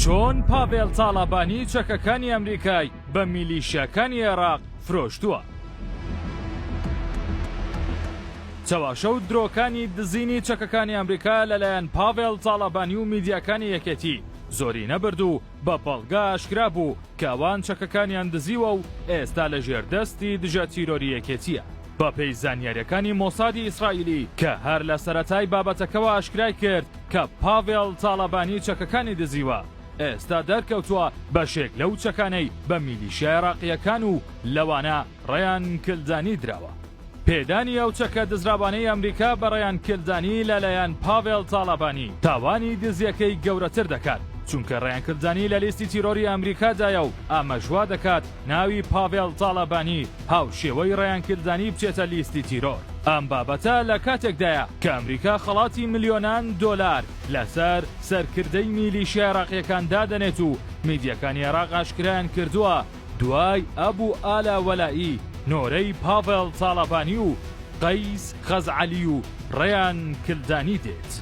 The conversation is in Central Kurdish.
چۆن پاڤێڵ تاڵابانی چەکەکانی ئەمریکای بە میلیشیاکانی عێراق فرۆشتووە. چەواشە و درۆکانی دزینی چەکەکانی ئەمریکا لەلایەن پاڤێڵ تاڵابانی و میدیاکانی یەکێتی زۆری نەبرد و بە بەڵگا ئاشکرا بوو کە ئەوان چەکەکانیان دزیوە و ئێستا لە ژێردەستی دژە تیرۆری یەکێتیە. بە پێی زانیاریەکانی مۆسادی ئیسرائیلی کە هەر لە سەرەتای بابەتەکەەوە ئاشکرای کرد کە پاڤێڵ تاڵابانی چەکەکانی دزیوە، ئێستا دەرکەوتووە بەشێک لەو چەکانەی بە میلیشیای عێراقیەکان و لەوانە ڕێیان کلدانی دراوە. پێدانی ئەو چەکە دزرابانەی ئەمریکا بە ڕێیان کلدانی لەلایەن پاڤێڵ تاڵابانی تاوانی دزیەکەی گەورەتر دەکات، چونکە ڕێیانکردانی لە لیستی تیرۆری ئەمریکادایە و ئامەژوا دەکات ناوی پاڤێڵ تاڵابانی هاوشێوەی ڕێیانکردانی بچێتە لیستی تیرۆر. ئەم بابەتە لە کاتێکدایە کە ئەمریکا خەڵاتی ملیۆنان دۆلار لەسەر سەرکردەی میلیشیای عێراقیەکان دادەنێت و میدیەکانی عێراق ئاشکرایان کردووە دوای ئەبوو ئالا وەلایی نۆرەی پاڤێڵ تاڵابانی و قەیس خەزعەلی و ڕێیان کلدانی دێت.